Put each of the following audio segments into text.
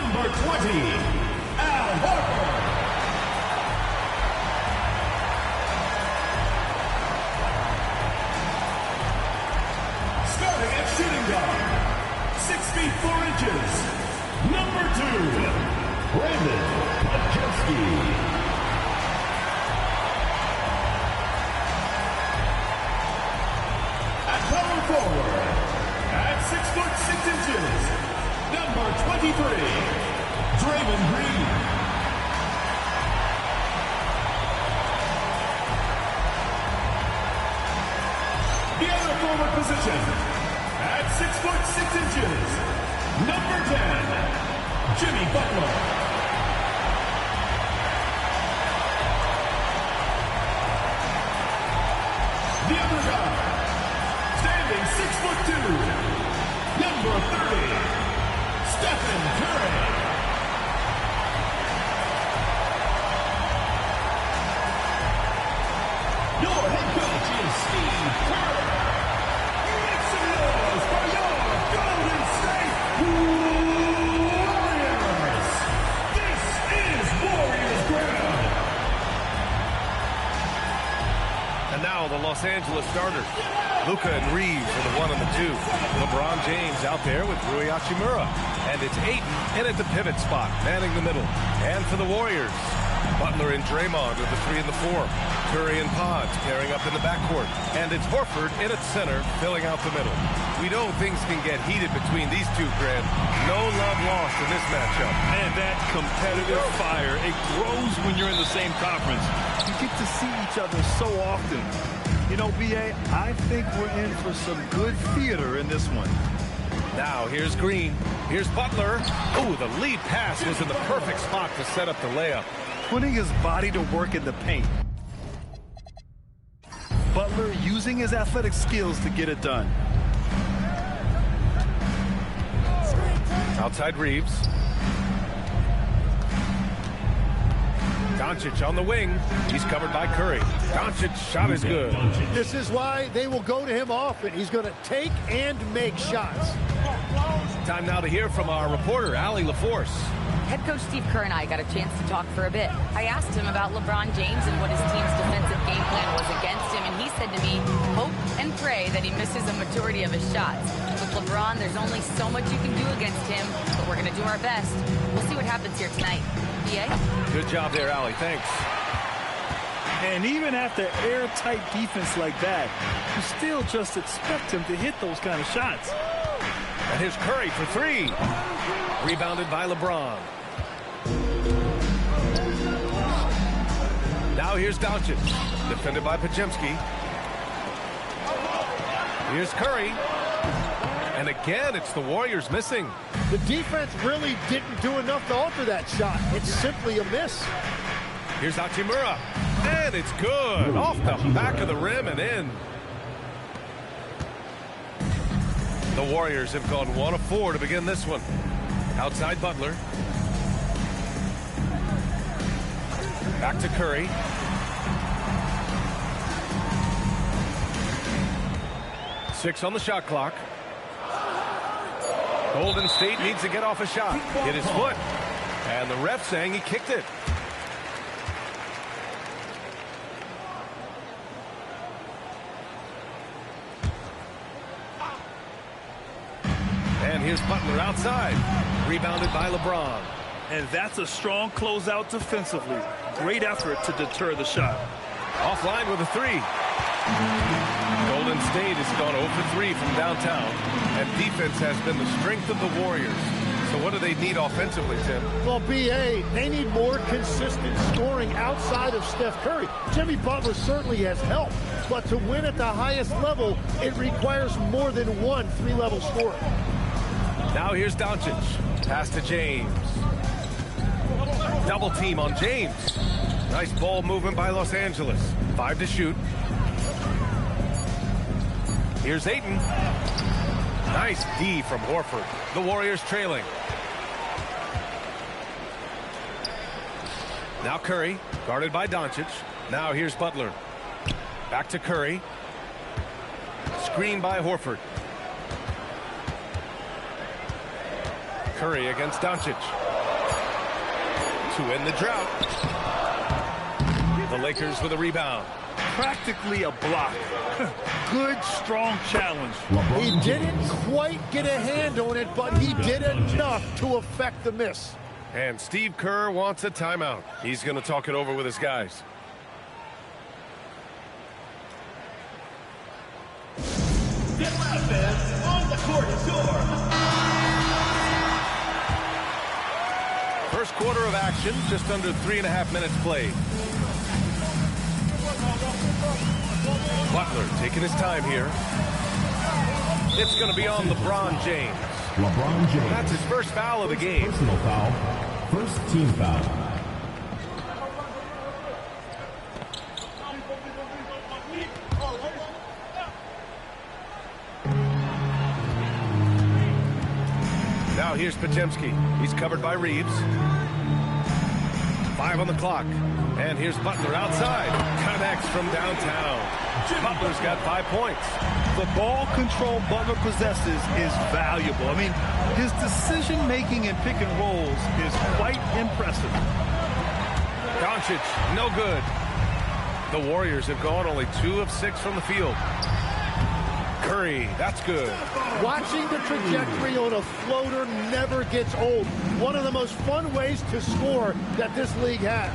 number 20, Al Horford. Starting at shooting guard, 6 feet 4 inches, number 2, Brandon Podjemski. At power forward, at 6 foot 6 inches, number 23, Draymond Green. The other forward position, at 6 foot 6 inches, number 10, Jimmy Butler. The other guy, standing 6 foot 2, number 30, Stephen Curry. Your head coach is Steve Kerr. Make some noise for your Golden State Warriors. This is Warriors ground. And now the Los Angeles starters. Luka and Reeves are the 1 and the 2. LeBron James out there with Rui Hachimura. And it's Ayton in at the pivot spot, manning the middle. And for the Warriors, Butler and Draymond are the 3 and the 4. Curry and Pods carrying up in the backcourt. And it's Horford in at center, filling out the middle. We know things can get heated between these two, Grant. No love lost in this matchup. And that competitive fire, it grows when you're in the same conference. You get to see each other so often. You know, B.A., I think we're in for some good theater in this one. Now, here's Green. Here's Butler. Ooh, the lead pass was in the perfect spot to set up the layup. Putting his body to work in the paint. Butler using his athletic skills to get it done. Outside Reeves. Doncic on the wing. He's covered by Curry. Doncic's shot is good. This is why they will go to him often. He's going to take and make shots. Time now to hear from our reporter, Allie LaForce. Head coach Steve Kerr and I got a chance to talk for a bit. I asked him about LeBron James and what his team's defensive game plan was against him, and he said to me, hope and pray that he misses a majority of his shots. With LeBron, there's only so much you can do against him, but we're going to do our best. We'll see what happens here tonight. BA? Good job there, Allie. Thanks. And even after airtight defense like that, you still just expect him to hit those kind of shots. And here's Curry for 3. Rebounded by LeBron. Now here's Doncic. Defended by Podjemski. Here's Curry. And again, it's the Warriors missing. The defense really didn't do enough to alter that shot. It's simply a miss. Here's Hachimura. And it's good. Off the back of the rim and in. The Warriors have gone 1 of 4 to begin this one. Outside Butler. Back to Curry. Six on the shot clock. Golden State needs to get off a shot. Hit his foot. And the ref saying he kicked it. And here's Butler outside. Rebounded by LeBron. And that's a strong closeout defensively. Great effort to deter the shot. Offline with a 3. Golden State has gone 0 for 3 from downtown. And defense has been the strength of the Warriors. So what do they need offensively, Tim? Well, B.A., they need more consistent scoring outside of Steph Curry. Jimmy Butler certainly has helped. But to win at the highest level, it requires more than one 3-level scorer. Now here's Doncic. Pass to James. Double team on James. Nice ball movement by Los Angeles. 5 to shoot. Here's Ayton. Nice D from Horford. The Warriors trailing. Now Curry, guarded by Doncic. Now here's Butler. Back to Curry. Screen by Horford. Curry against Doncic. to end the drought. The Lakers with a rebound. Practically a block. Good, strong challenge. He didn't quite get a hand on it, but he did enough to affect the miss. And Steve Kerr wants a timeout. He's going to talk it over with his guys. Get loud, fans. On the court is your First quarter of action, just under 3.5 minutes played. Butler taking his time here. It's going to be on LeBron James. LeBron James. That's his first foul of the game. Personal foul. First team foul. Now here's Podziemski. He's covered by Reeves. 5 on the clock. And here's Butler outside. Connects from downtown. Butler's got 5 points. The ball control Butler possesses is valuable. I mean, his decision-making in pick and rolls is quite impressive. Doncic, no good. The Warriors have gone only 2 of 6 from the field. Curry, that's good. Watching the trajectory on a floater never gets old. One of the most fun ways to score that this league has.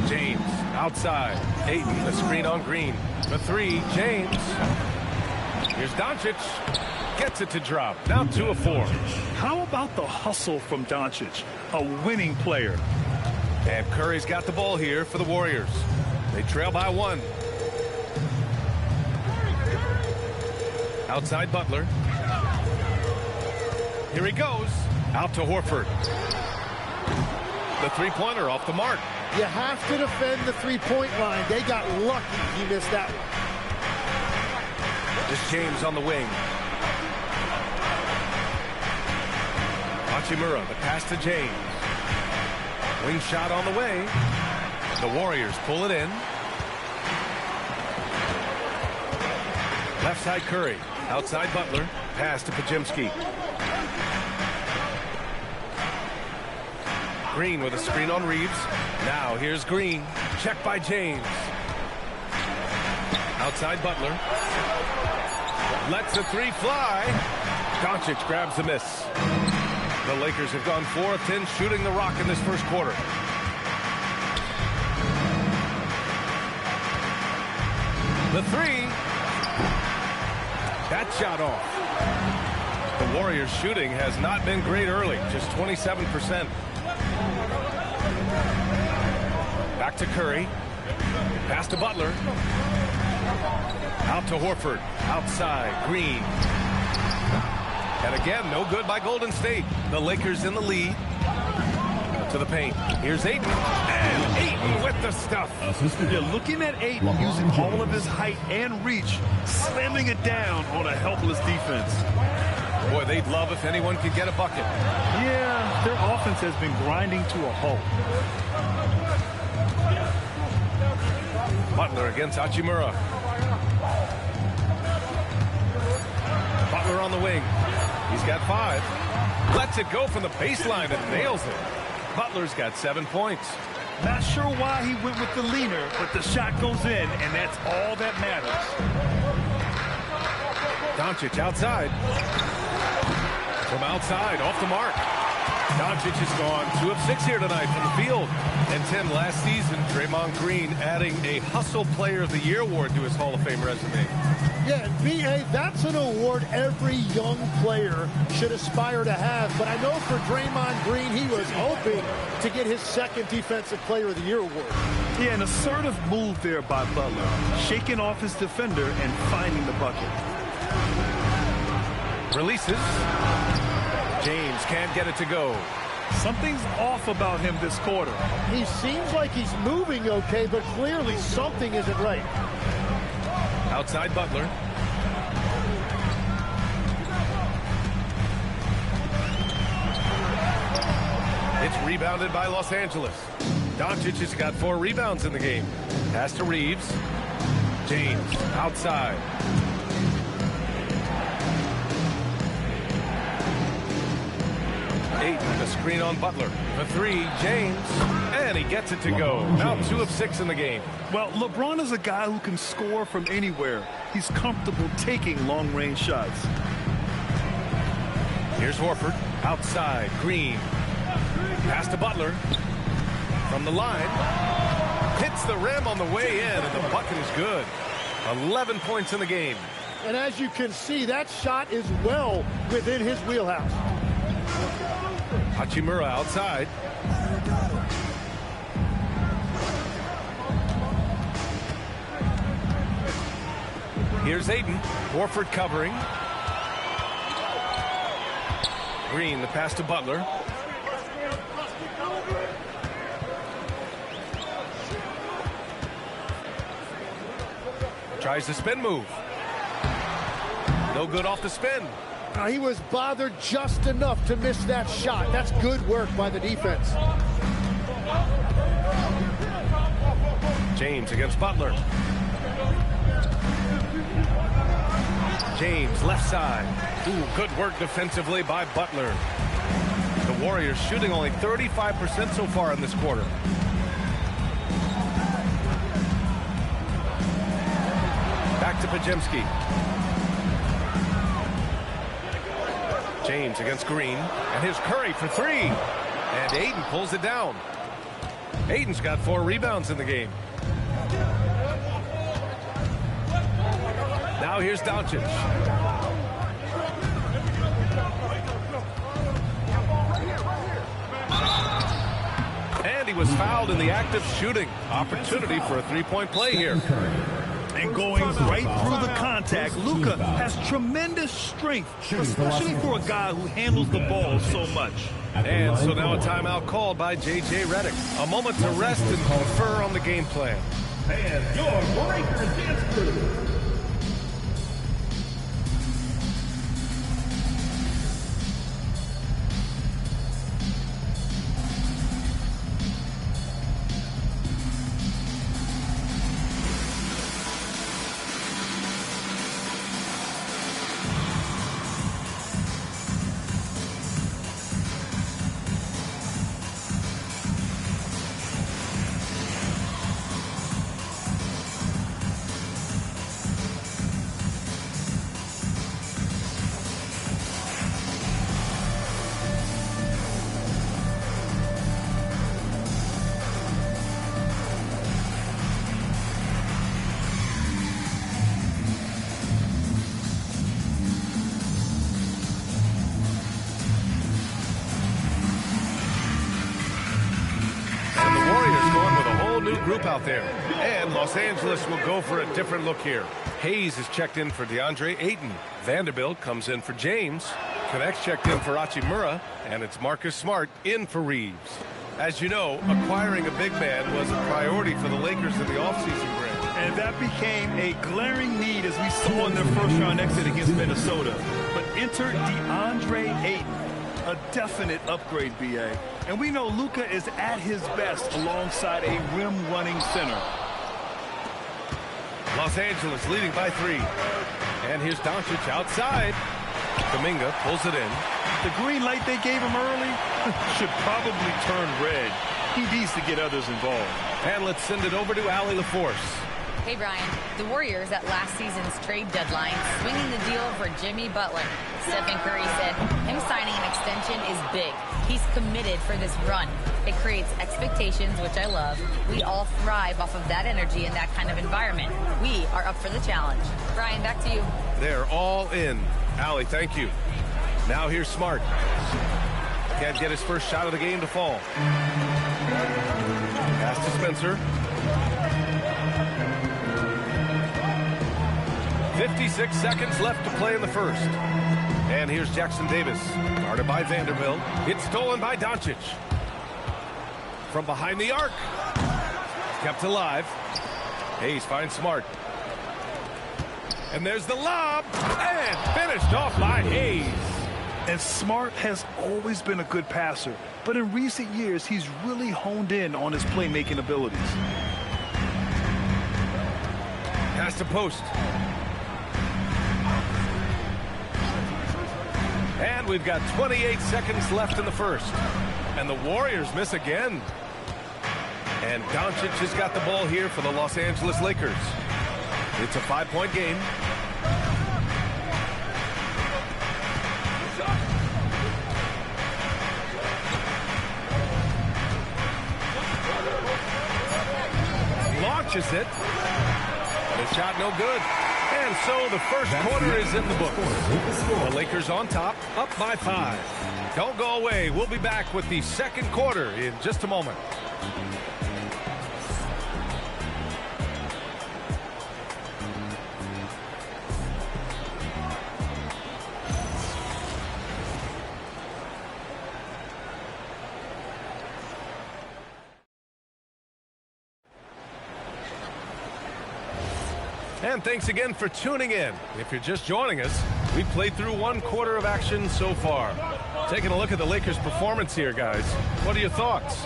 James, outside. Ayton, the screen on Green. The 3, James. Here's Doncic. Gets it to drop. Now 2 of 4. How about the hustle from Doncic? A winning player. And Curry's got the ball here for the Warriors. They trail by 1. Outside Butler. Here he goes. Out to Horford. The three-pointer off the mark. You have to defend the three-point line. They got lucky he missed that one. This James on the wing. Hachimura, the pass to James. Wing shot on the way. The Warriors pull it in. Left side Curry. Outside Butler. Pass to Podziemski. Green with a screen on Reeves. Now here's Green. Check by James. Outside Butler. Lets the 3 fly. Doncic grabs the miss. The Lakers have gone 4 of 10 shooting the rock in this first quarter. The 3. That shot off. The Warriors shooting has not been great early. Just 27%. Back to Curry. Pass to Butler. Out to Horford. Outside. Green. And again, no good by Golden State. The Lakers in the lead. To the paint. Here's Ayton. And Ayton with the stuff. You're looking at Ayton using all of his height and reach, slamming it down on a helpless defense. Boy, they'd love if anyone could get a bucket. Yeah, their offense has been grinding to a halt. Butler against Hachimura. Butler on the wing. He's got 5. Lets it go from the baseline and nails it. Butler's got 7 points. Not sure why he went with the leaner, but the shot goes in, and that's all that matters. Doncic outside. From outside, off the mark. Doncic has gone 2 of 6 here tonight from the field. And Tim, last season, Draymond Green adding a Hustle Player of the Year award to his Hall of Fame resume. Yeah, and B.A., that's an award every young player should aspire to have. But I know for Draymond Green, he was hoping to get his 2nd Defensive Player of the Year award. Yeah, an assertive move there by Butler, shaking off his defender and finding the bucket. Releases. James can't get it to go. Something's off about him this quarter. He seems like he's moving okay, but clearly something isn't right. Outside Butler. It's rebounded by Los Angeles. Doncic has got 4 rebounds in the game. Pass to Reeves. James outside. Ayton, the screen on Butler. The three, James, and he gets it to go. Now 2 of 6 in the game. Well, LeBron is a guy who can score from anywhere. He's comfortable taking long-range shots. Here's Horford, outside, Green. Pass to Butler. From the line. Hits the rim on the way in, and the bucket is good. 11 points in the game. And as you can see, that shot is well within his wheelhouse. Hachimura outside. Here's Ayton. Horford covering. Green, the pass to Butler. Tries the spin move. No good off the spin. He was bothered just enough to miss that shot. That's good work by the defense. James against Butler. James left side. Ooh, good work defensively by Butler. The Warriors shooting only 35% so far in this quarter. Back to Pajemski. James against Green. And here's Curry for 3. And Ayton pulls it down. Ayton's got 4 rebounds in the game. Now here's Doncic. And he was fouled in the act of shooting. Opportunity for a 3-point play here. And going right through the contact, Luka has tremendous strength, especially for a guy who handles the ball so much. And so now a timeout called by J.J. Redick. A moment to rest and confer on the game plan. And your Breakers dance crew. Group out there. And Los Angeles will go for a different look here. Hayes is checked in for DeAndre Ayton. Vanderbilt comes in for James. Connects checked in for Hachimura. And it's Marcus Smart in for Reeves. As you know, acquiring a big man was a priority for the Lakers in the offseason, Grant. And that became a glaring need as we saw in their first-round exit against Minnesota. But enter DeAndre Ayton. A definite upgrade, B.A. And we know Luka is at his best alongside a rim-running center. Los Angeles leading by 3. And here's Doncic outside. Kuminga pulls it in. The green light they gave him early should probably turn red. He needs to get others involved. And let's send it over to Allie LaForce. Hey, Brian. The Warriors at last season's trade deadline swinging the deal for Jimmy Butler. Stephen Curry said him signing an extension is big. He's committed for this run. It creates expectations, which I love. We all thrive off of that energy and that kind of environment. We are up for the challenge. Brian, back to you. They're all in. Allie, thank you. Now here's Smart. Can't get his first shot of the game to fall. Pass to Spencer. 56 seconds left to play in the first. And here's Jackson Davis. Guarded by Vanderbilt. It's stolen by Doncic. From behind the arc. Kept alive. Hayes finds Smart. And there's the lob. And finished off by Hayes. And Smart has always been a good passer. But in recent years, he's really honed in on his playmaking abilities. Pass to post. And we've got 28 seconds left in the first. And the Warriors miss again. And Doncic has got the ball here for the Los Angeles Lakers. It's a 5-point game. Launches it. The shot no good. And so the first quarter is in the books. The Lakers on top, up by 5. Don't go away. We'll be back with the second quarter in just a moment. And thanks again for tuning in. If you're just joining us, we've played through one quarter of action so far. Taking a look at the Lakers' performance here, guys. What are your thoughts?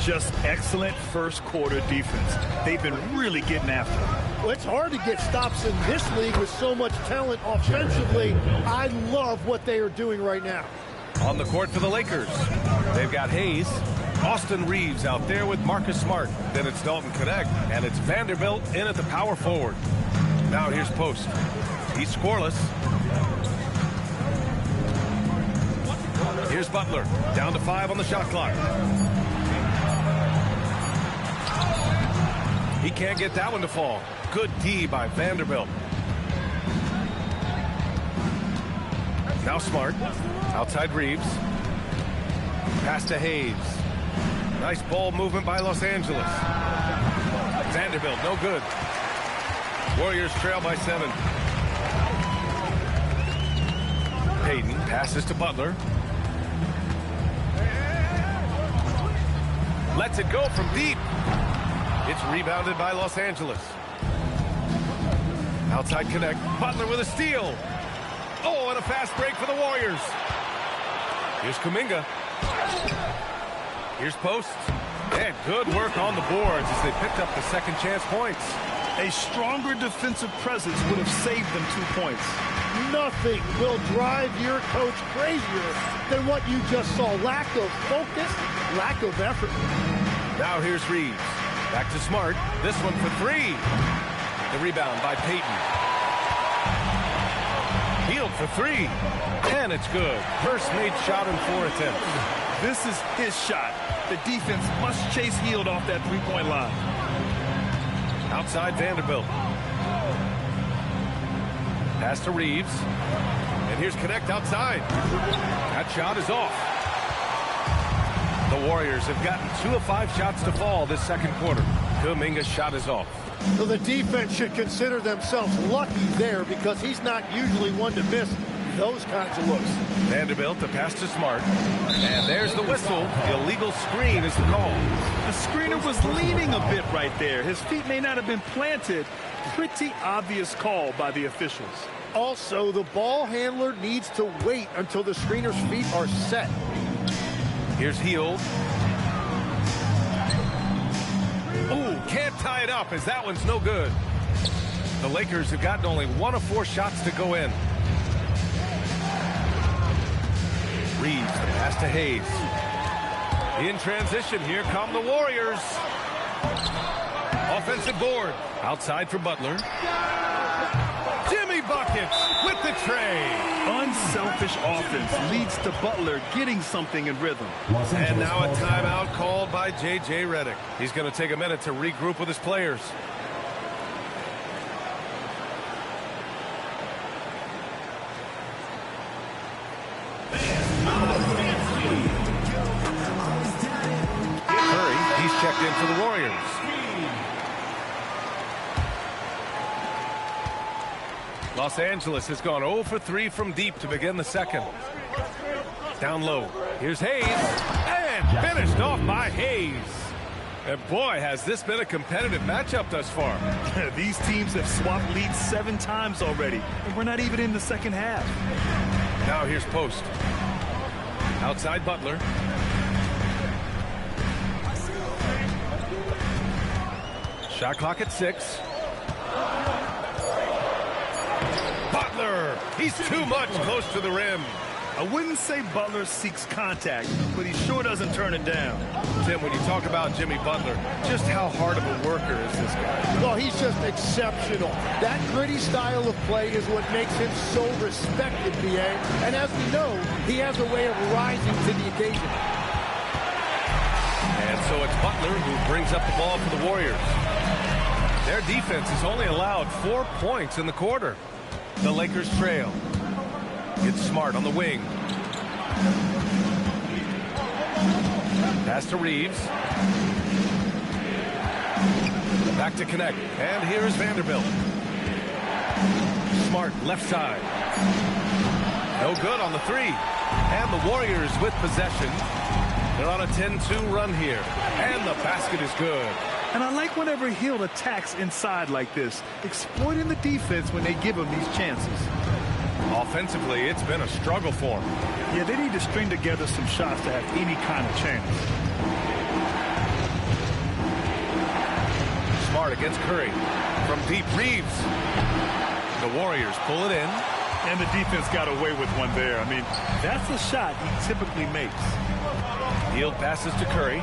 Just excellent first quarter defense. They've been really getting after it. Well, it's hard to get stops in this league with so much talent offensively. I love what they are doing right now. On the court for the Lakers, they've got Hayes, Austin Reeves out there with Marcus Smart. Then it's Dalton Connect, and it's Vanderbilt in at the power forward. Now here's Post. He's scoreless. Here's Butler, down to 5 on the shot clock. He can't get that one to fall. Good D by Vanderbilt. Now Smart, outside Reeves. Pass to Hayes. Nice ball movement by Los Angeles. Vanderbilt, no good. Warriors trail by 7. Hayden passes to Butler. Lets it go from deep. It's rebounded by Los Angeles. Outside Connect. Butler with a steal. Oh, and a fast break for the Warriors. Here's Kuminga. Here's Post. And good work on the boards as they picked up the second chance points. A stronger defensive presence would have saved them 2 points. Nothing will drive your coach crazier than what you just saw. Lack of focus, lack of effort. Now here's Reeves. Back to Smart. This one for 3. The rebound by Payton. Healed for 3. And it's good. First made shot in 4 attempts. This is his shot. The defense must chase Hield off that three-point line. Outside Vanderbilt. Pass to Reeves. And here's Connect outside. That shot is off. The Warriors have gotten 2 of 5 shots to fall this second quarter. Kuminga's shot is off. So the defense should consider themselves lucky there because he's not usually one to miss those kinds of looks. Vanderbilt, the pass to Smart. And there's the whistle. The illegal screen is the call. The screener was leaning a bit right there. His feet may not have been planted. Pretty obvious call by the officials. Also, the ball handler needs to wait until the screener's feet are set. Here's Hield. Ooh, can't tie it up as that one's no good. The Lakers have gotten only 1 of 4 shots to go in. Reeves, the pass to Hayes. In transition, here come the Warriors. Offensive board. Outside for Butler. Jimmy buckets with the tray. Unselfish offense leads to Butler getting something in rhythm. And now a timeout called by J.J. Redick. He's going to take a minute to regroup with his players. Curry, he's checked in for the Warriors. Los Angeles has gone 0 for 3 from deep to begin the second. Down low. Here's Hayes. And finished off by Hayes. And boy, has this been a competitive matchup thus far. These teams have swapped leads 7 times already. And we're not even in the second half. Now here's Post. Outside Butler. Shot clock at 6. Butler, he's too much close to the rim. I wouldn't say Butler seeks contact, but he sure doesn't turn it down. Tim, when you talk about Jimmy Butler, just how hard of a worker is this guy? Well, he's just exceptional. That gritty style of play is what makes him so respected, B.A. And as we know, he has a way of rising to the occasion. And so it's Butler who brings up the ball for the Warriors. Their defense has only allowed 4 points in the quarter. The Lakers trail. It's Smart on the wing. Pass to Reeves. Back to connect. And here's Vanderbilt. Smart left side. No good on the three. And the Warriors with possession. They're on a 10-2 run here. And the basket is good. And I like whenever Hill attacks inside like this, exploiting the defense when they give him these chances. Offensively, it's been a struggle for him. Yeah, they need to string together some shots to have any kind of chance. Smart against Curry. From deep, Reeves. The Warriors pull it in. And the defense got away with one there. I mean, that's a shot he typically makes. Hield passes to Curry.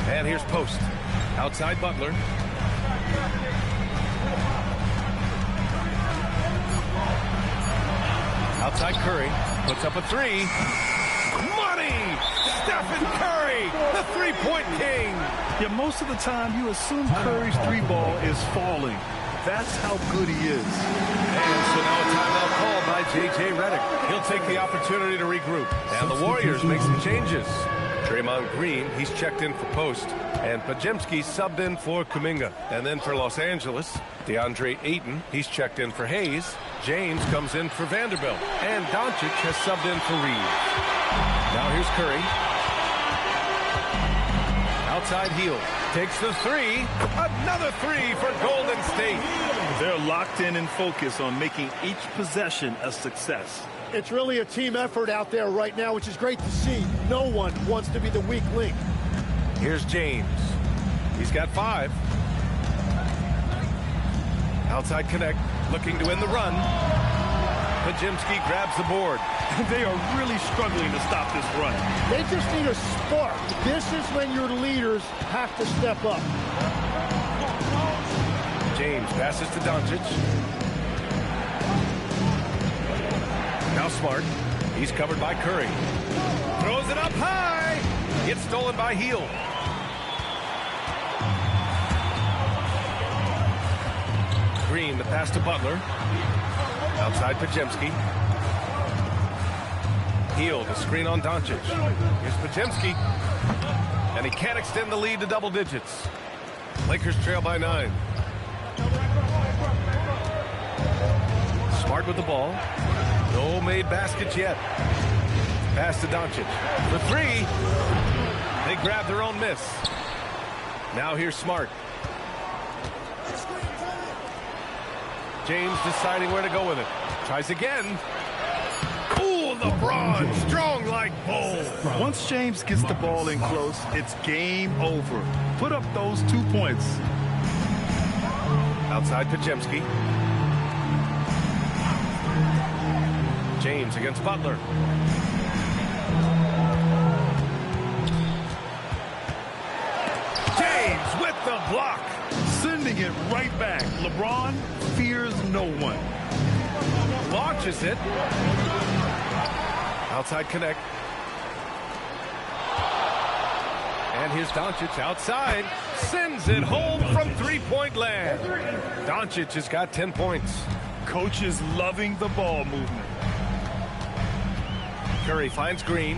And here's Post. Outside Butler. Outside Curry. Puts up a three. Money! Stephen Curry, the three-point king. Yeah, most of the time you assume Curry's three ball is falling. That's how good he is. And so now a timeout called by J.J. Redick. He'll take the opportunity to regroup. And the Warriors make some changes. Draymond Green, he's checked in for Post. And Pajemski subbed in for Kuminga. And then for Los Angeles, DeAndre Ayton, he's checked in for Hayes. James comes in for Vanderbilt. And Doncic has subbed in for Reeves. Now here's Curry. Outside Hield. Takes the three. Another three for Golden State. They're locked in and focused on making each possession a success. It's really a team effort out there right now, which is great to see. No one wants to be the weak link. Here's James. He's got 5. Outside connect. Looking to win the run. Pajemski grabs the board. They are really struggling to stop this run. They just need a spark. This is when your leaders have to step up. James passes to Doncic. Now Smart. He's covered by Curry. Throws it up high. It's stolen by Hield. Green, the pass to Butler. Outside Pajemski. Hield, a screen on Doncic. Here's Pajemski. And he can't extend the lead to double digits. Lakers trail by 9. Smart with the ball. No made baskets yet. Pass to Doncic. The three. They grab their own miss. Now here's Smart. James deciding where to go with it. Tries again. Ooh, LeBron, strong like bull. Once James gets the ball in close, it's game over. Put up those 2 points. Outside Pajemski. James against Butler. James with the block. Sending it right back. LeBron fears no one. Launches it. Outside connect. And here's Doncic outside. Sends it home from three-point land. Doncic has got 10 points. Coach is loving the ball movement. Curry finds Green.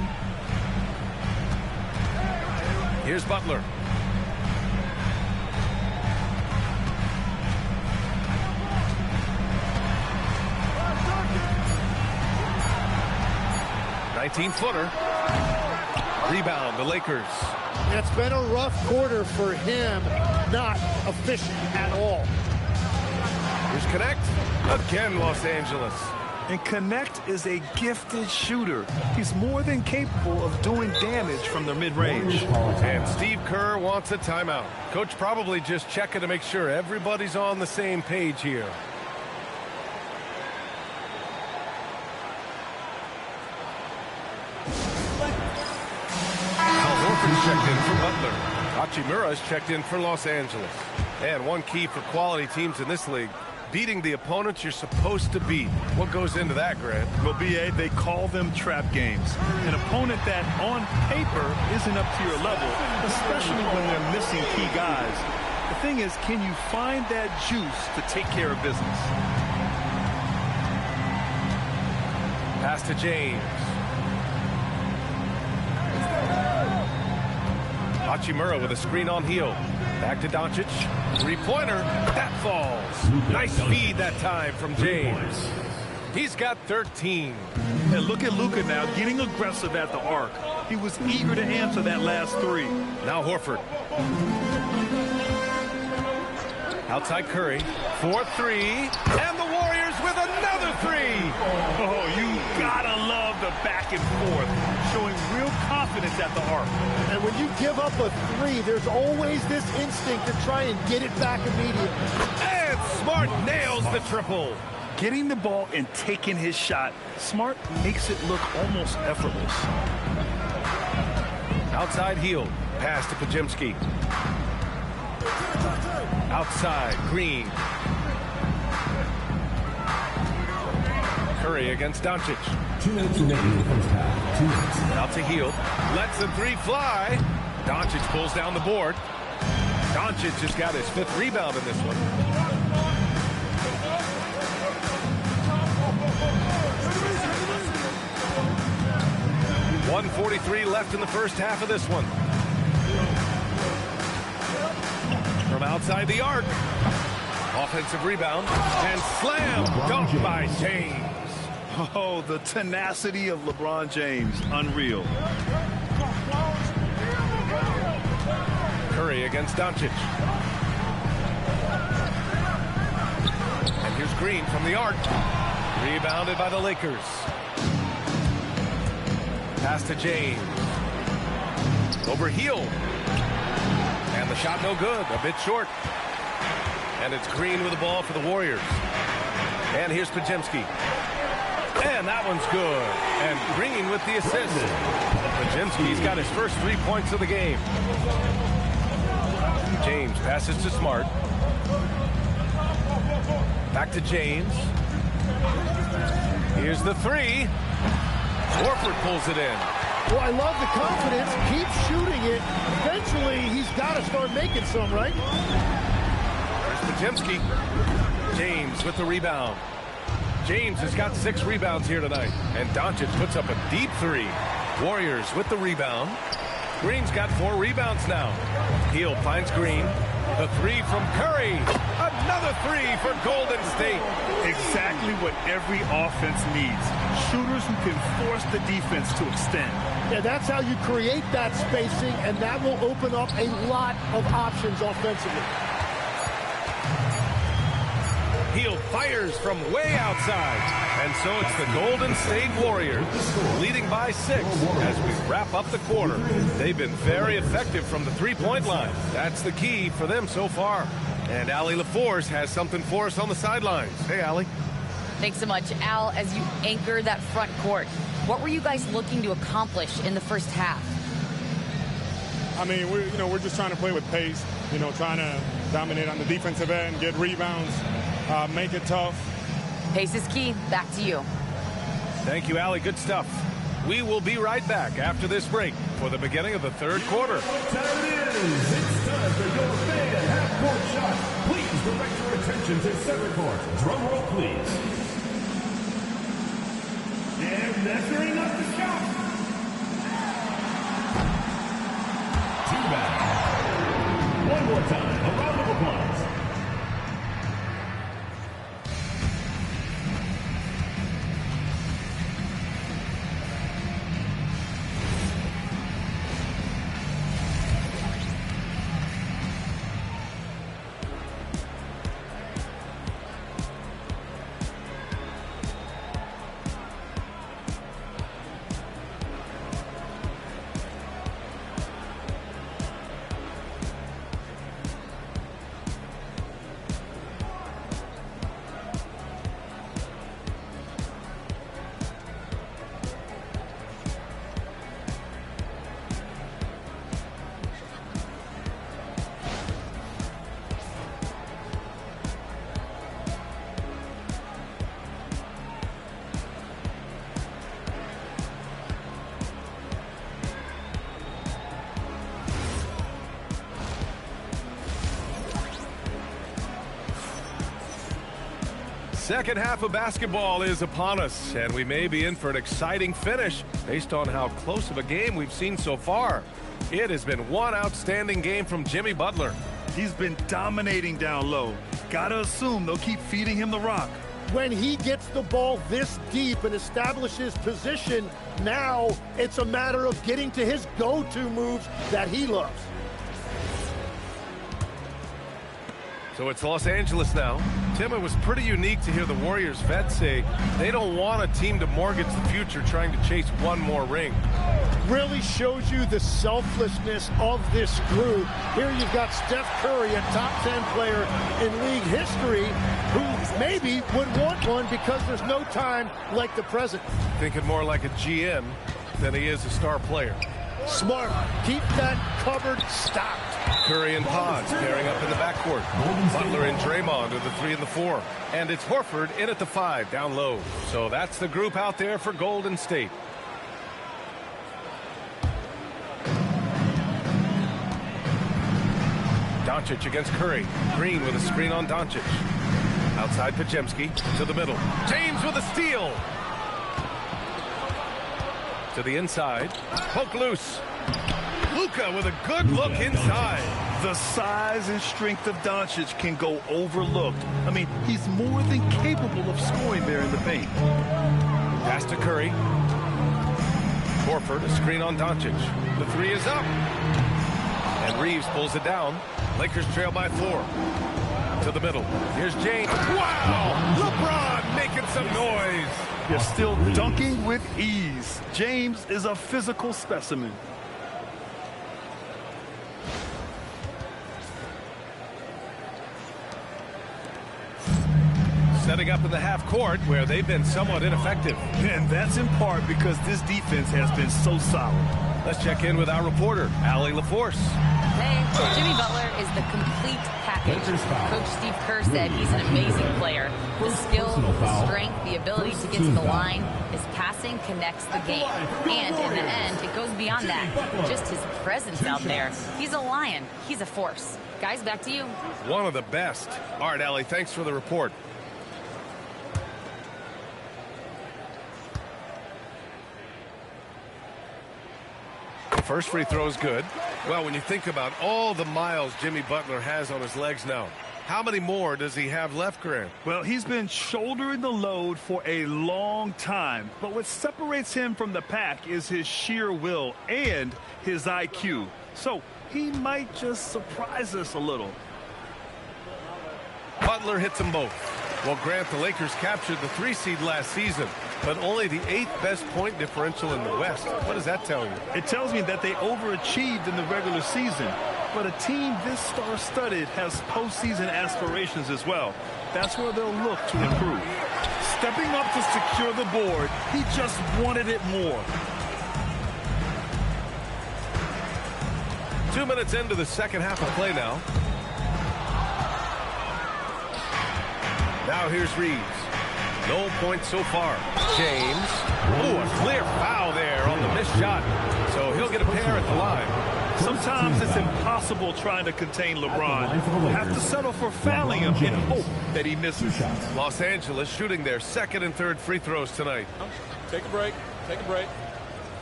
Here's Butler. Footer. Rebound, the Lakers. It's been a rough quarter for him, not efficient at all. Here's Connect. Again, Los Angeles. And Connect is a gifted shooter. He's more than capable of doing damage from the mid-range. And Steve Kerr wants a timeout. Coach probably just checking to make sure everybody's on the same page here. Horford's checked in for Butler. Hachimura's checked in for Los Angeles. And one key for quality teams in this league, beating the opponents you're supposed to beat. What goes into that, Grant? Well, BA, they call them trap games. An opponent that on paper isn't up to your level, especially when they're missing key guys. The thing is, can you find that juice to take care of business? Pass to James. Hachimura with a screen on heel. Back to Doncic. Three-pointer. That falls. Nice feed that time from James. He's got 13. And look at Luka now getting aggressive at the arc. He was eager to answer that last three. Now Horford. Outside Curry. 4-3. And the Warriors with another three. Oh, you gotta love the back and forth, showing real confidence at the arc. And when you give up a three, there's always this instinct to try and get it back immediately. And Smart nails the triple. Getting the ball and taking his shot, Smart makes it look almost effortless. Outside heel. Pass to Podziemski. Outside, Green. Curry against Doncic. 2 minutes remaining in the first half. 2 minutes. Out to heel. Lets the three fly. Doncic pulls down the board. Doncic has got his 5th rebound in this one. .143 left in the first half of this one. From outside the arc. Offensive rebound. And slam. Dunk by James. Oh, the tenacity of LeBron James. Unreal. Curry against Doncic. And here's Green from the arc. Rebounded by the Lakers. Pass to James. Over heel. And the shot no good. A bit short. And it's Green with the ball for the Warriors. And here's Podziemski. And that one's good. And Green with the assist. Podziemski's got his first 3 points of the game. James passes to Smart. Back to James. Here's the three. Horford pulls it in. Well, I love the confidence. Keep shooting it. Eventually, he's got to start making some, right? There's Podziemski. James with the rebound. James has got 6 rebounds here tonight. And Doncic puts up a deep three. Warriors with the rebound. Green's got 4 rebounds now. Heel finds Green. The three from Curry. Another three for Golden State. Exactly what every offense needs. Shooters who can force the defense to extend. Yeah, that's how you create that spacing, and that will open up a lot of options offensively. Heel fires from way outside. And so it's the Golden State Warriors leading by 6 as we wrap up the quarter. They've been very effective from the three-point line. That's the key for them so far. And Allie LaForce has something for us on the sidelines. Hey, Allie. Thanks so much, Al. As you anchor that front court, what were you guys looking to accomplish in the first half? I mean, we're just trying to play with pace, trying to dominate on the defensive end, get rebounds, make it tough. Pace is key. Back to you. Thank you, Allie. Good stuff. We will be right back after this break for the beginning of the third quarter. Time it is. It's time for your fan half-court shot. Please direct your attention to center court. Drum roll, please. And measuring up the shot. Too bad. One more time. A round of applause. Second half of basketball is upon us, and we may be in for an exciting finish based on how close of a game we've seen so far. It has been one outstanding game from Jimmy Butler. He's been dominating down low. Gotta assume they'll keep feeding him the rock. When he gets the ball this deep and establishes position, now it's a matter of getting to his go-to moves that he loves. So it's Los Angeles now. Tim, it was pretty unique to hear the Warriors vets say they don't want a team to mortgage the future trying to chase one more ring. Really shows you the selflessness of this group. Here you've got Steph Curry, a top 10 player in league history, who maybe would want one because there's no time like the present. Thinking more like a GM than he is a star player. Smart. Keep that cupboard stocked. Curry and Pods pairing up in the backcourt. Butler and Draymond are the 3 and the 4. And it's Horford in at the 5 down low. So that's the group out there for Golden State. Doncic against Curry. Green with a screen on Doncic. Outside Podziemski to the middle. James with a steal. To the inside. Poke loose. Luka with a good look inside. The size and strength of Doncic can go overlooked. I mean, he's more than capable of scoring there in the paint. Pass to Curry. Horford, a screen on Doncic. The 3 is up. And Reeves pulls it down. Lakers trail by 4. To the middle. Here's James. Wow! LeBron making some noise. You're still dunking with ease. James is a physical specimen. Setting up in the half court where they've been somewhat ineffective. And that's in part because this defense has been so solid. Let's check in with our reporter, Allie LaForce. Hey, Jimmy Butler is the complete package. Coach Steve Kerr said he's an amazing player. The skill, the strength, the ability to get to the line, his passing connects the game. And in the end, it goes beyond that. Just his presence out there. He's a lion. He's a force. Guys, back to you. One of the best. All right, Allie, thanks for the report. First free throw is good. Well, when you think about all the miles Jimmy Butler has on his legs now, how many more does he have left, Grant? Well, he's been shouldering the load for a long time. But what separates him from the pack is his sheer will and his IQ. So he might just surprise us a little. Butler hits them both. Well, Grant, the Lakers captured the 3 seed last season, but only the 8th best point differential in the West. What does that tell you? It tells me that they overachieved in the regular season. But a team this star-studded has postseason aspirations as well. That's where they'll look to improve. Stepping up to secure the board, he just wanted it more. 2 minutes into the second half of play now. Now here's Reeves. No points so far. James. Oh, a clear foul there on the missed shot. So he'll get a pair at the line. Sometimes it's impossible trying to contain LeBron. Have to settle for fouling him and hope that he misses. Los Angeles shooting their second and third free throws tonight. Take a break. Take a break.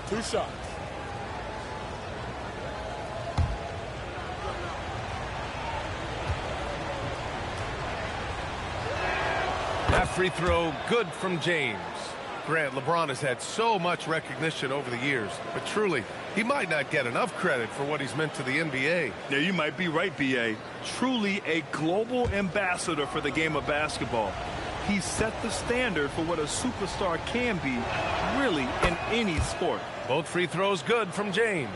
2 shots. That free throw good from James. Grant, LeBron has had so much recognition over the years, but truly, he might not get enough credit for what he's meant to the NBA. Yeah, you might be right, B.A. Truly a global ambassador for the game of basketball. He set the standard for what a superstar can be, really, in any sport. Both free throws good from James.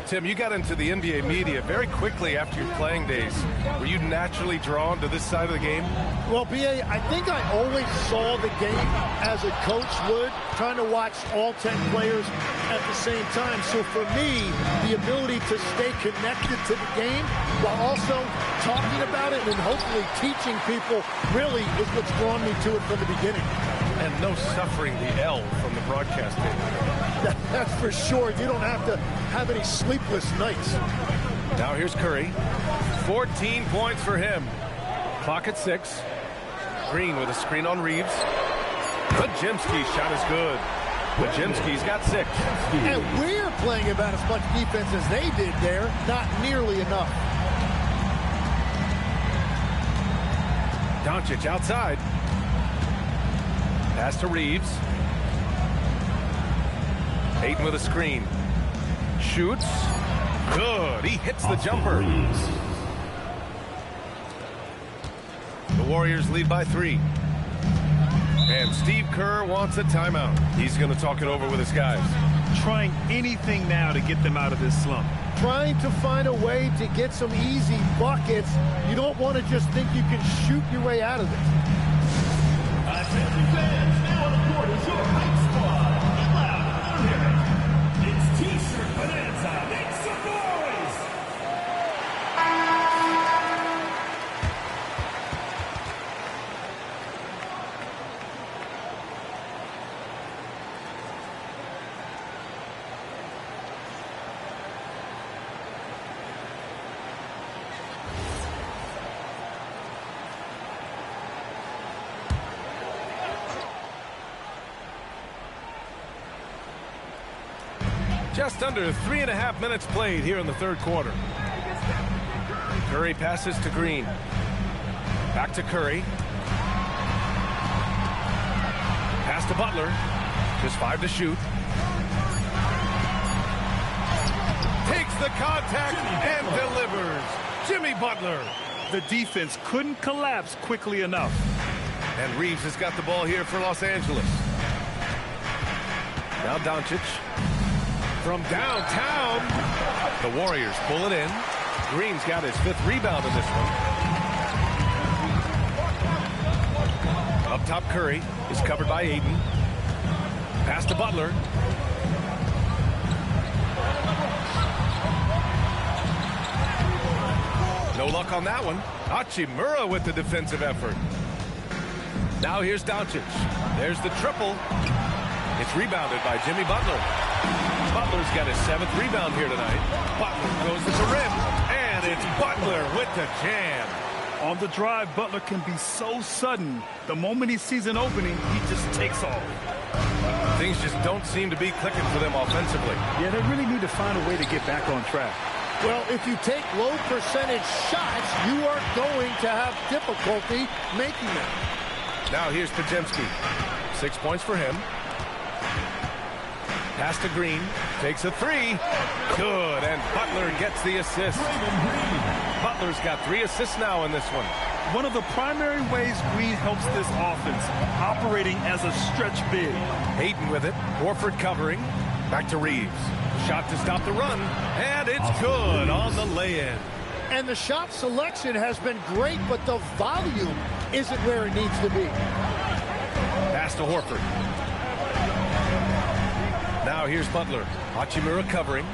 Tim, you got into the NBA media very quickly after your playing days. Were you naturally drawn to this side of the game? Well, B.A., I think I always saw the game as a coach would, trying to watch all 10 players at the same time. So for me, the ability to stay connected to the game while also talking about it and hopefully teaching people really is what's drawn me to it from the beginning. And no suffering the L from the broadcast table. That's for sure. You don't have to have any sleepless nights. Now here's Curry. 14 points for him. Clock at 6. Green with a screen on Reeves. Podziemski's shot is good. Podziemski's got 6. And we're playing about as much defense as they did there. Not nearly enough. Doncic outside. Pass to Reeves. Ayton with a screen. Shoots. Good. He hits the jumper. The Warriors lead by 3. And Steve Kerr wants a timeout. He's going to talk it over with his guys. Trying anything now to get them out of this slump. Trying to find a way to get some easy buckets. You don't want to just think you can shoot your way out of it. Attention fans, now on the court is your hype squad. Get loud, hear it. It's T-shirt Bonanza. Make some noise! Just under 3.5 minutes played here in the third quarter. Curry passes to Green. Back to Curry. Pass to Butler. Just 5 to shoot. Takes the contact and delivers. Jimmy Butler. The defense couldn't collapse quickly enough. And Reeves has got the ball here for Los Angeles. Now Doncic. From downtown, the Warriors pull it in. Green's got his 5th rebound in this one. Up top, Curry is covered by Ayton. Pass to Butler. No luck on that one. Hachimura with the defensive effort. Now here's Doncic. There's the triple. It's rebounded by Jimmy Butler. Butler's got his 7th rebound here tonight. Butler goes to the rim, and it's Butler with the jam. On the drive, Butler can be so sudden. The moment he sees an opening, he just takes off. Things just don't seem to be clicking for them offensively. Yeah, they really need to find a way to get back on track. Well, if you take low percentage shots, you are going to have difficulty making them. Now here's Podziemski. 6 points for him. Pass to Green. Takes a 3. Good. And Butler gets the assist. Butler's got 3 assists now in this one. One of the primary ways Green helps this offense, operating as a stretch big. Ayton with it. Horford covering. Back to Reeves. Shot to stop the run. And it's good on the lay-in. And the shot selection has been great, but the volume isn't where it needs to be. Pass to Horford. Now here's Butler. Hachimura covering.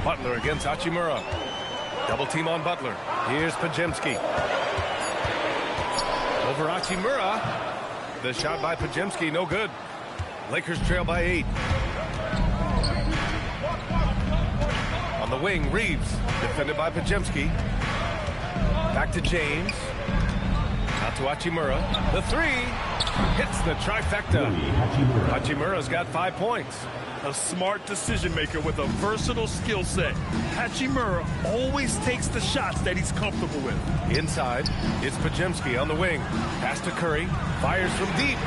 Butler against Hachimura. Double team on Butler. Here's Podziemski. Over Hachimura. The shot by Podziemski, no good. Lakers trail by 8. On the wing, Reeves. Defended by Podziemski. Back to James. Out to Hachimura. The 3. Hits the trifecta. Hachimura's got 5 points. A smart decision maker with a versatile skill set. Hachimura always takes the shots that he's comfortable with. Inside, it's Podziemski on the wing. Pass to Curry. Fires from deep.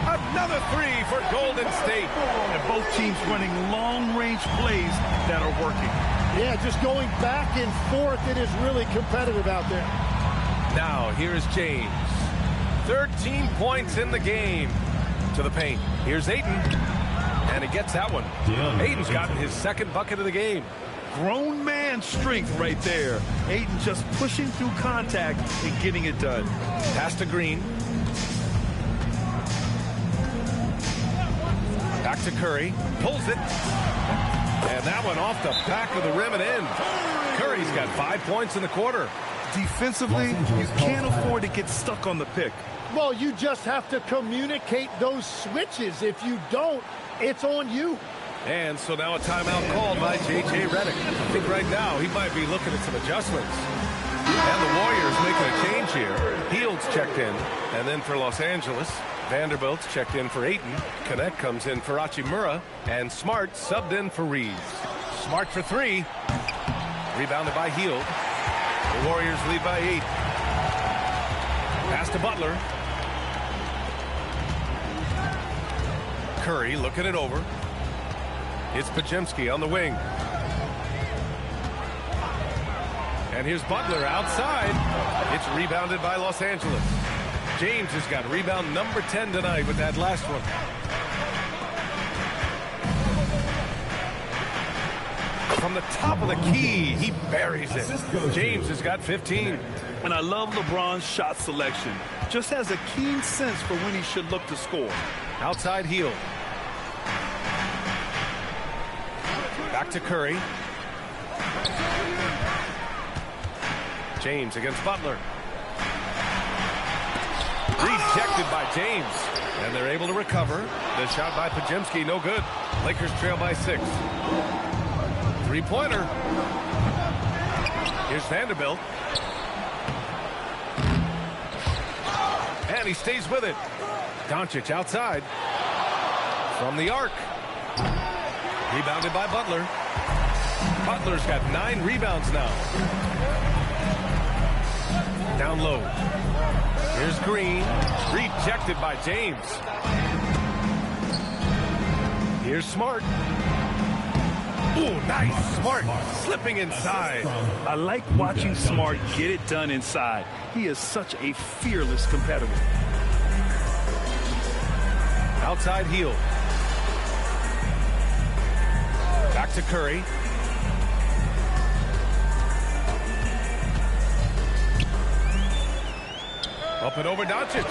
Another 3 for Golden State. And both teams running long-range plays that are working. Yeah, just going back and forth. It is really competitive out there. Now, here is James. 13 points in the game. To the paint. Here's Ayton. And he gets that one. Ayton's gotten his 2nd bucket of the game. Grown man strength right there. Ayton just pushing through contact and getting it done. Pass to Green. Back to Curry. Pulls it. And that one off the back of the rim and in. Curry's got 5 points in the quarter. Defensively, you can't afford to get stuck on the pick. Well, you just have to communicate those switches. If you don't, it's on you. And so now a timeout called by J.J. Redick. I think right now he might be looking at some adjustments. And the Warriors making a change here. Hield's checked in. And then for Los Angeles, Vanderbilt's checked in for Ayton. Connect comes in for Hachimura. And Smart subbed in for Reeves. Smart for three. Rebounded by Hield. The Warriors lead by 8. Pass to Butler. Curry looking it over. It's Podziemski on the wing. And here's Butler outside. It's rebounded by Los Angeles. James has got rebound number 10 tonight with that last one. From the top of the key, he buries it. James has got 15. And I love LeBron's shot selection. Just has a keen sense for when he should look to score. Outside Hield. Back to Curry. James against Butler. Rejected by James. And they're able to recover. The shot by Podziemski, no good. Lakers trail by 6. Three-pointer. Here's Vanderbilt. And he stays with it. Doncic outside. From the arc. Rebounded by Butler. Butler's got 9 rebounds now. Down low. Here's Green. Rejected by James. Here's Smart. Ooh, nice. Smart slipping inside. I like watching Smart get it done inside. He is such a fearless competitor. Outside Hield. Back to Curry. Up and over Doncic.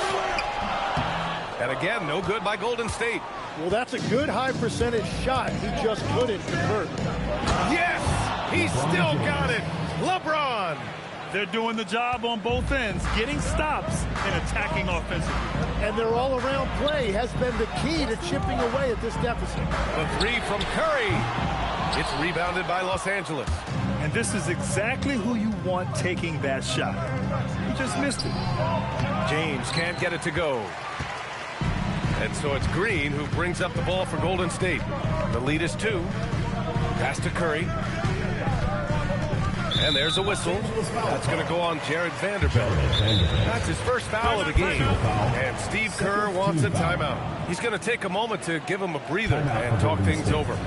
And again, no good by Golden State. Well, that's a good high percentage shot. He just couldn't convert. Yes! He still got it. LeBron. They're doing the job on both ends, getting stops and attacking offensively. And their all-around play has been the key to chipping away at this deficit. The three from Curry. It's rebounded by Los Angeles. And this is exactly who you want taking that shot. He just missed it. James can't get it to go. And so it's Green who brings up the ball for Golden State. The lead is 2. Pass to Curry. And there's a whistle. That's going to go on Jared Vanderbilt. That's his first foul of the game. And Steve Kerr wants a timeout. He's going to take a moment to give him a breather and talk things over.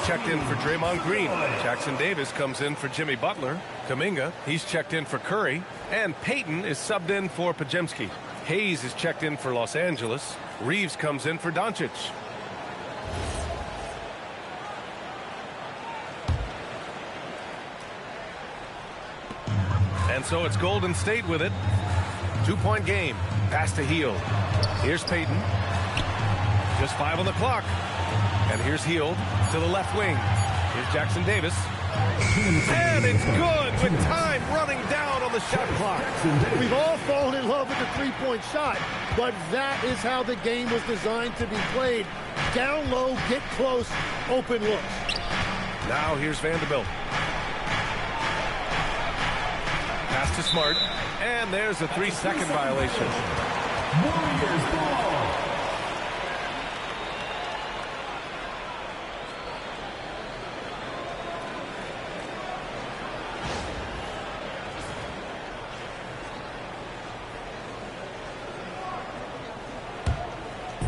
Checked in for Draymond Green. Jackson Davis comes in for Jimmy Butler. Kuminga, he's checked in for Curry. And Payton is subbed in for Podziemski. Hayes is checked in for Los Angeles. Reeves comes in for Doncic. And so it's Golden State with it. 2-point game. Pass to Hield. Here's Payton. Just 5 on the clock. And here's Hield to the left wing. Here's Jackson Davis. And it's good with time running down on the shot clock. We've all fallen in love with the three-point shot, but that is how the game was designed to be played. Down low, get close, open looks. Now here's Vanderbilt. Pass to Smart. And there's a 3-second violation. Warriors ball.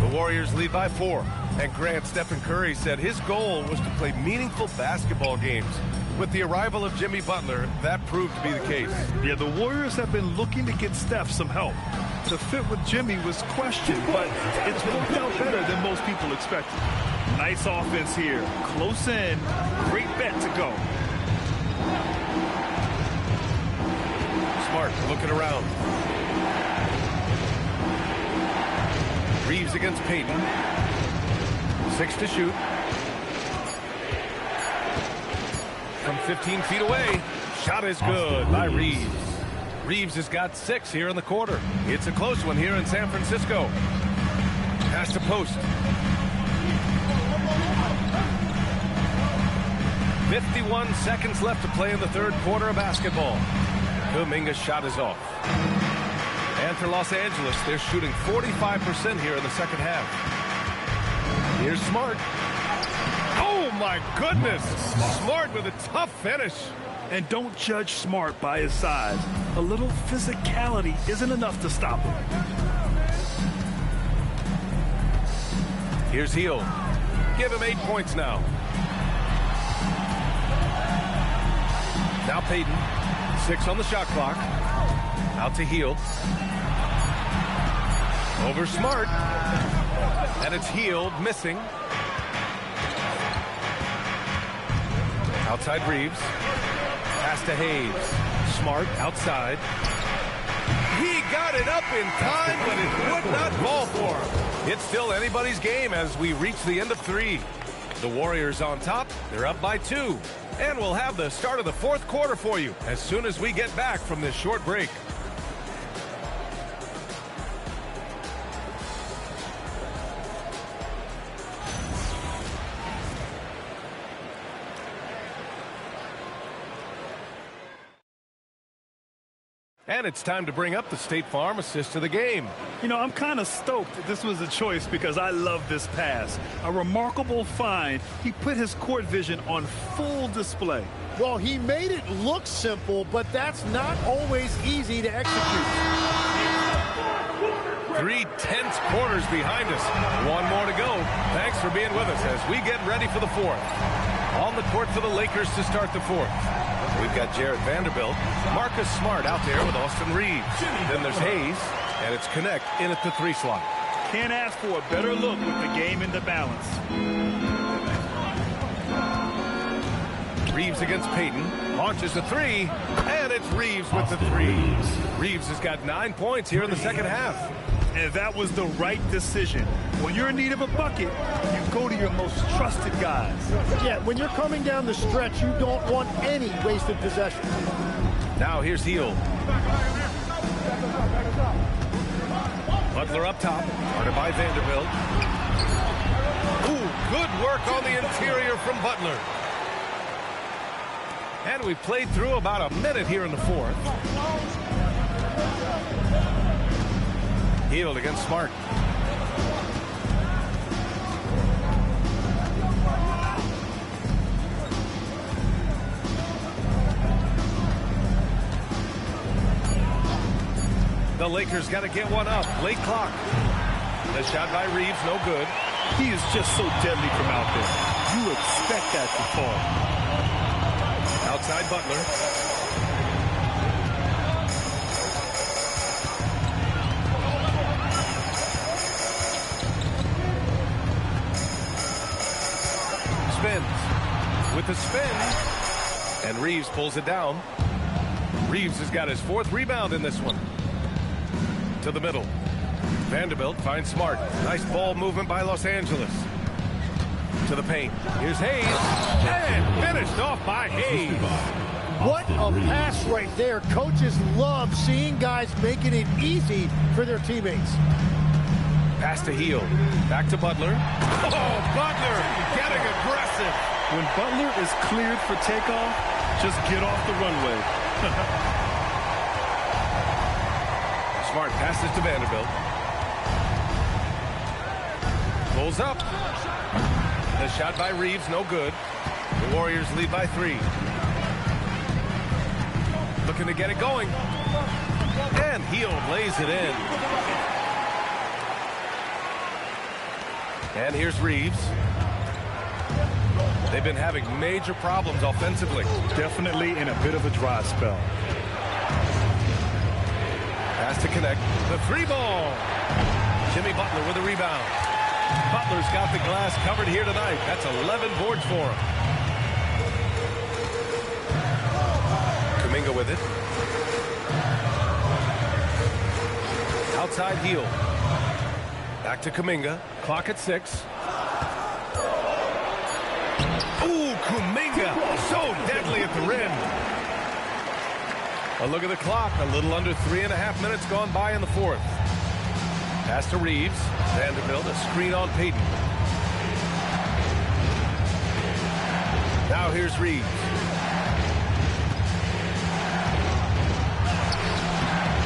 The Warriors lead by 4. And Grant, Stephen Curry said his goal was to play meaningful basketball games. With the arrival of Jimmy Butler, that proved to be the case. Yeah, the Warriors have been looking to get Steph some help. The fit with Jimmy was questioned, but it's worked out better than most people expected. Nice offense here. Close in. Great bet to go. Smart looking around. Reeves against Payton. 6 to shoot. From 15 feet away, Shot is good by Reeves. Reeves has got 6 here in the quarter. It's a close one here in San Francisco. Pass to post. 51 seconds left to play in the third quarter of basketball. Kuminga's shot is off. And for Los Angeles, they're shooting 45% here in the second half. Here's Smart. Oh, my goodness. Smart with a tough finish. And don't judge Smart by his size. A little physicality isn't enough to stop him. Here's Hield. Give him 8 points now. Now Payton. 6 on the shot clock. Out to Hield. Over Smart. And it's Hield missing. Outside Reeves. Pass to Hayes. Smart outside. He got it up in time, but it would not fall for him. It's still anybody's game as we reach the end of 3. The Warriors on top. They're up by 2. And we'll have the start of the fourth quarter for you as soon as we get back from this short break. And it's time to bring up the State Farm assist to the game. You know, I'm kind of stoked that this was a choice because I love this pass. A remarkable find. He put his court vision on full display. Well, he made it look simple, but that's not always easy to execute. 3 tense quarters behind us. 1 more to go. Thanks for being with us as we get ready for the fourth. On the court for the Lakers to start the fourth. We've got Jared Vanderbilt, Marcus Smart out there with Austin Reeves. Then there's Hayes, and it's Connect in at the 3 slot. Can't ask for a better look with the game in the balance. Reeves against Payton, launches a 3, and it's Reeves with the 3. Reeves has got 9 points here in the second half. And that was the right decision. When you're in need of a bucket, you go to your most trusted guys. Yeah, when you're coming down the stretch, you don't want any wasted possession. Now here's Hield. Butler up top, guarded by Vanderbilt. Ooh, good work on the interior from Butler. And we've played through about a minute here in the fourth. Hield against Smart. The Lakers got to get one up. Late clock. The shot by Reeves, no good. He is just so deadly from out there. You expect that to fall. Outside Butler. Spins with the spin, and Reeves pulls it down. Reeves has got his 4th rebound in this one. To the middle. Vanderbilt finds Smart. Nice ball movement by Los Angeles. To the paint. Here's Hayes, and finished off by Hayes. What a pass right there. Coaches love seeing guys making it easy for their teammates. Pass to Hield. Back to Butler. Oh, Butler getting aggressive. When Butler is cleared for takeoff, just get off the runway. Smart passes to Vanderbilt. Pulls up. The shot by Reeves, no good. The Warriors lead by 3. Looking to get it going. And Hield lays it in. And here's Reeves. They've been having major problems offensively. Definitely in a bit of a dry spell. Pass to Connect. The 3 ball. Jimmy Butler with a rebound. Butler's got the glass covered here tonight. That's 11 boards for him. Kuminga with it. Outside Hield. Back to Kuminga. Clock at 6. Ooh, Kuminga. So deadly at the rim. A look at the clock. A little under 3.5 minutes gone by in the fourth. Pass to Reeves. Vanderbilt, a screen on Payton. Now here's Reeves.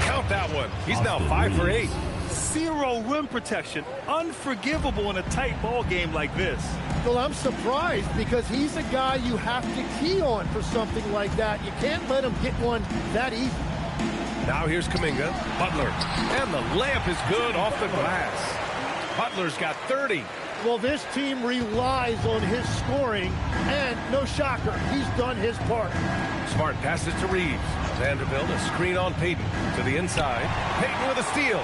Count that one. He's now 5 for 8. Zero rim protection. Unforgivable in a tight ball game like this. Well, I'm surprised because he's a guy you have to key on for something like that. You can't let him get one that easy. Now here's Kuminga. Butler. And the layup is good off the glass. Butler's got 30. Well, this team relies on his scoring, and no shocker, he's done his part. Smart passes to Reeves. Vanderbilt, a screen on Payton. To the inside. Payton with a steal.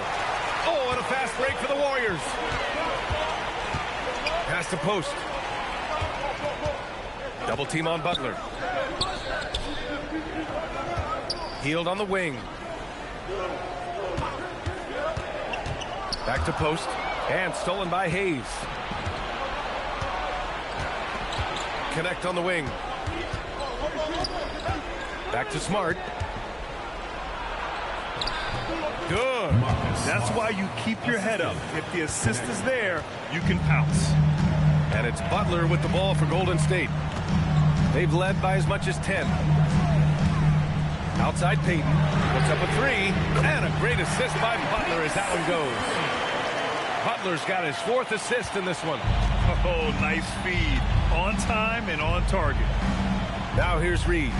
Oh, and a fast break for the Warriors. Pass to post. Double team on Butler. Healed on the wing. Back to post. And stolen by Hayes. Connect on the wing. Back to Smart. Good. That's why you keep your head up. If the assist is there, you can pounce. And it's Butler with the ball for Golden State. They've led by as much as 10. Outside Payton. Puts up a three. And a great assist by Butler as that one goes. Butler's got his 4th assist in this one. Oh, nice feed. On time and on target. Now here's Reeves.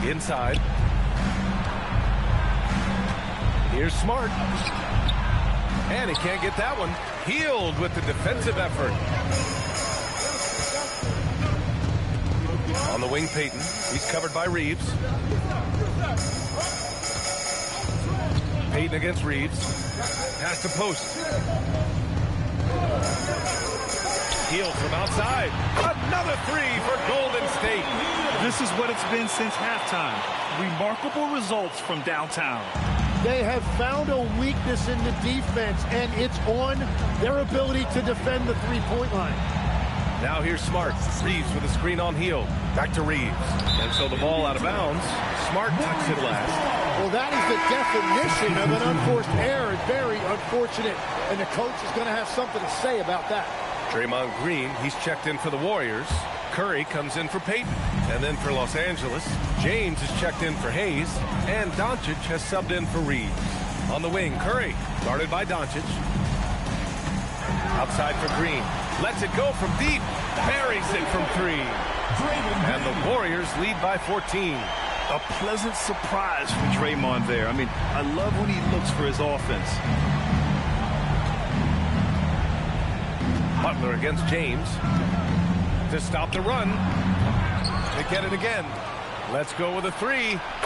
Inside. Here's Smart. And he can't get that one. Healed with the defensive effort. On the wing, Payton. He's covered by Reeves. Payton against Reeves. Pass to post. Healed from outside. Another three for Golden State. This is what it's been since halftime. Remarkable results from downtown. They have found a weakness in the defense, and it's on their ability to defend the three-point line. Now here's Smart. Reeves with a screen on Hield. Back to Reeves. And so the ball out of bounds. Smart tucks it last. Well, that is the definition of an unforced error. Very unfortunate, and the coach is going to have something to say about that. Draymond Green, he's checked in for the Warriors. Curry comes in for Payton. And then for Los Angeles, James is checked in for Hayes. And Doncic has subbed in for Reeves. On the wing, Curry, guarded by Doncic. Outside for Green. Lets it go from deep. Buries it from 3. And the Warriors lead by 14. A pleasant surprise for Draymond there. I mean, I love when he looks for his offense. Butler against James. To stop the run. They get it again. Let's go with a 3.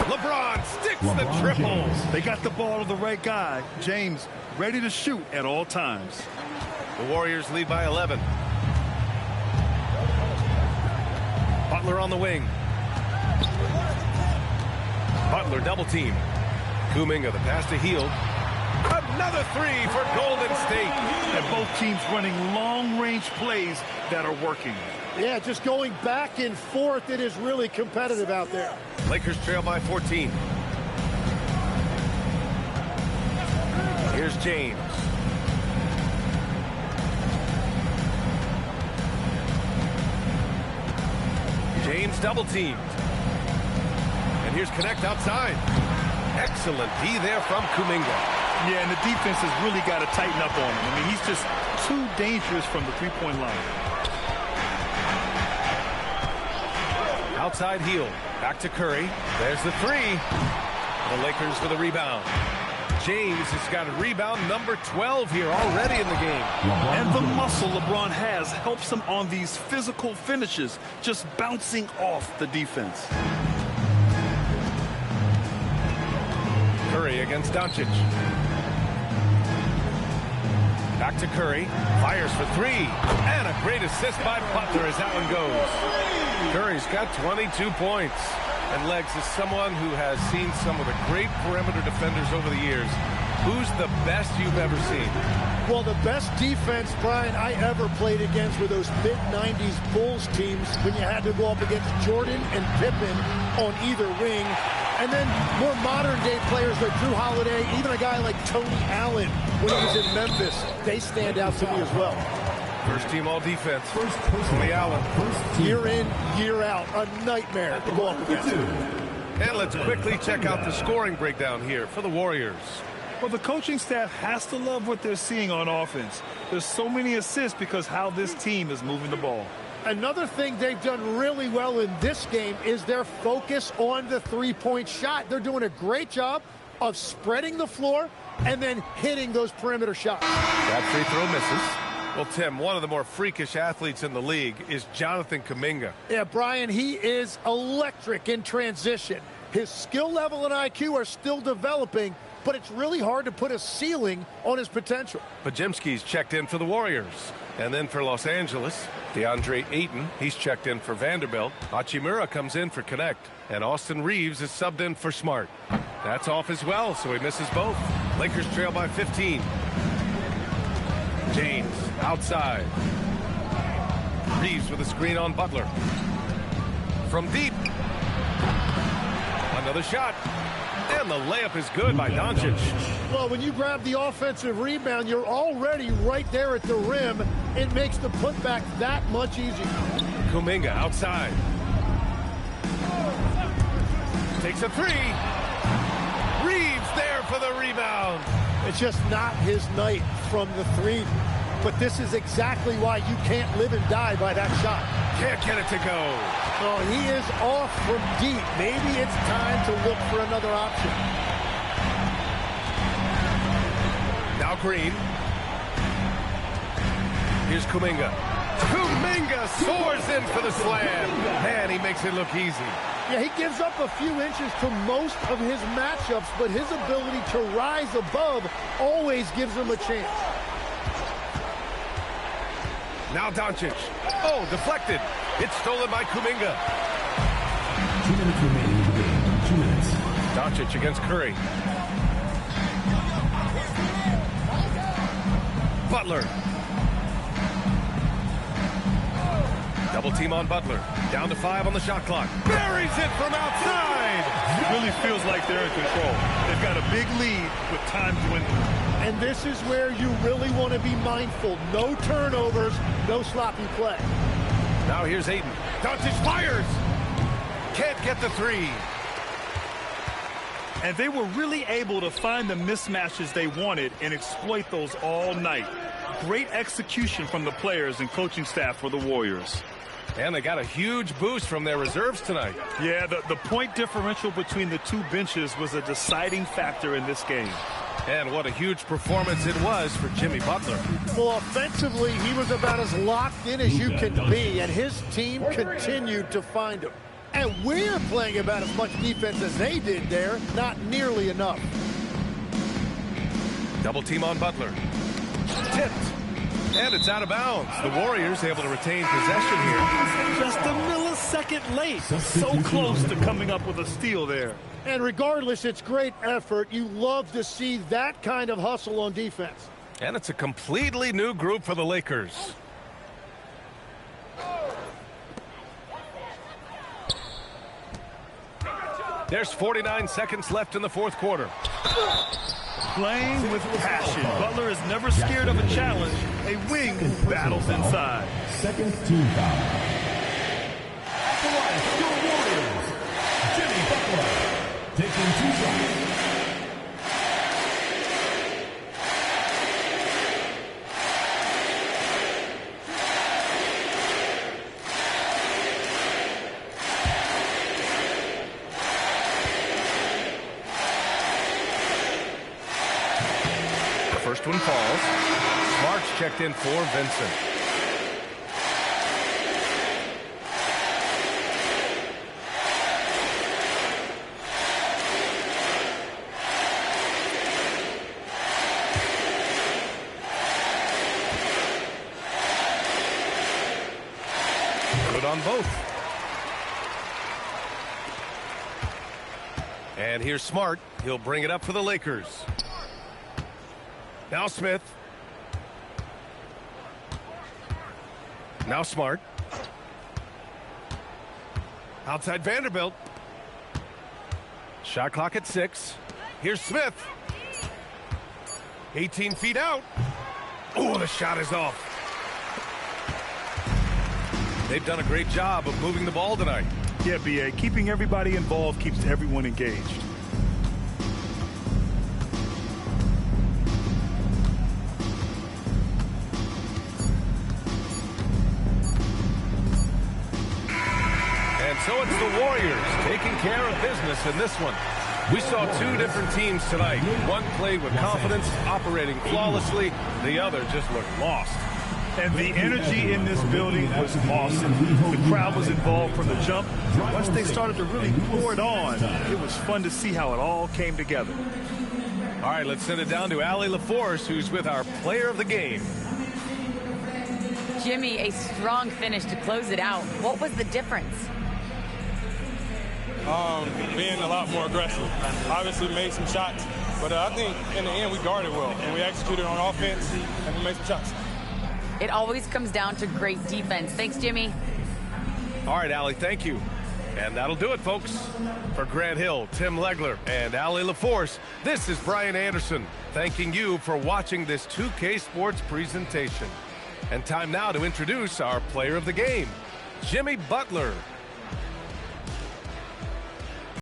LeBron sticks the triple. James. They got the ball to the right guy. James ready to shoot at all times. The Warriors lead by 11. Butler on the wing. Butler double team. Kuminga the pass to Hield. Another 3 for Golden State. And both teams running long-range plays that are working. Yeah, just going back and forth. It is really competitive out there. Lakers trail by 14. Here's James. James double teamed. And here's Connect outside. Excellent D there from Kuminga. Yeah, and the defense has really got to tighten up on him. I mean, he's just too dangerous from the three-point line. Outside Hield. Back to Curry. There's the 3. The Lakers for the rebound. James has got a rebound number 12 here already in the game. And the muscle LeBron has helps him on these physical finishes, just bouncing off the defense. Curry against Doncic. Back to Curry. Fires for 3. And a great assist by Butler as that one goes. Curry's got 22 points. And Legs is someone who has seen some of the great perimeter defenders over the years. Who's the best you've ever seen? Well, the best defense, Brian, I ever played against were those mid-90s Bulls teams when you had to go up against Jordan and Pippen on either wing. And then more modern-day players like Drew Holiday, even a guy like Tony Allen when he was in Memphis. They stand out to me as well. First team all defense. Tony Allen. Year in, year out. A nightmare to go up against. And let's quickly check out the scoring breakdown here for the Warriors. Well, the coaching staff has to love what they're seeing on offense. There's so many assists because how this team is moving the ball. Another thing they've done really well in this game is their focus on the three-point shot. They're doing a great job of spreading the floor and then hitting those perimeter shots. That free throw misses. Well, Tim, one of the more freakish athletes in the league is Jonathan Kuminga. Yeah, Brian, he is electric in transition. His skill level and IQ are still developing, but it's really hard to put a ceiling on his potential. Podziemski's checked in for the Warriors. And then for Los Angeles, DeAndre Ayton, he's checked in for Vanderbilt. Hachimura comes in for Connect. And Austin Reeves is subbed in for Smart. That's off as well, so he misses both. Lakers trail by 15. James outside. Reeves with a screen on Butler. From deep. Another shot. And the layup is good by Doncic. Well, when you grab the offensive rebound, you're already right there at the rim. It makes the putback that much easier. Kuminga outside. Takes a three. Reeves there for the rebound. It's just not his night from the three. But this is exactly why you can't live and die by that shot. Can't get it to go. Oh, he is off from deep. Maybe it's time to look for another option. Now Green. Here's Kuminga. Kuminga soars in for the slam. Man, he makes it look easy. Yeah, he gives up a few inches to most of his matchups, but his ability to rise above always gives him a chance. Now Doncic. Oh, deflected. It's stolen by Kuminga. 2 minutes remaining in the game. 2 minutes. Doncic against Curry. Butler. Double team on Butler. Down to 5 on the shot clock. Buries it from outside. It really feels like they're in control. They've got a big lead with time dwindling. And this is where you really want to be mindful. No turnovers, no sloppy play. Now here's Ayton. Doncic fires. Can't get the three. And they were really able to find the mismatches they wanted and exploit those all night. Great execution from the players and coaching staff for the Warriors. And they got a huge boost from their reserves tonight. Yeah, the point differential between the two benches was a deciding factor in this game. And what a huge performance it was for Jimmy Butler. Well, offensively, he was about as locked in as you can be, and his team continued to find him. And we're playing about as much defense as they did there, not nearly enough. Double team on Butler. Tipped. And it's out of bounds. The Warriors able to retain possession here. Just a millisecond late. So close to coming up with a steal there. And regardless, it's great effort. You love to see that kind of hustle on defense. And it's a completely new group for the Lakers. There's 49 seconds left in the fourth quarter. Playing with passion. Butler is never scared of a challenge. A wing who battles inside. Second team foul. At the line, your Warriors, Jimmy Butler, taking 2 shots. First one falls. Smart's checked in for Vincent. Good on both. And here's Smart. He'll bring it up for the Lakers. Now Smith. Now Smart. Outside Vanderbilt. Shot clock at 6. Here's Smith. 18 feet out. Oh, the shot is off. They've done a great job of moving the ball tonight. Yeah, B.A., keeping everybody involved keeps everyone engaged. And so it's the Warriors taking care of business in this one. We saw two different teams tonight. One played with confidence, operating flawlessly. The other just looked lost. And the energy in this building was awesome. The crowd was involved from the jump. Once they started to really pour it on, it was fun to see how it all came together. All right, let's send it down to Allie LaForce, who's with our player of the game. Jimmy, a strong finish to close it out. What was the difference? Being a lot more aggressive. Obviously made some shots, but I think in the end we guarded well and we executed on offense and we made some shots. It always comes down to great defense. Thanks, Jimmy. All right, Allie, thank you. And that'll do it, folks. For Grant Hill, Tim Legler, and Allie LaForce, this is Brian Anderson, thanking you for watching this 2K Sports presentation. And time now to introduce our player of the game, Jimmy Butler.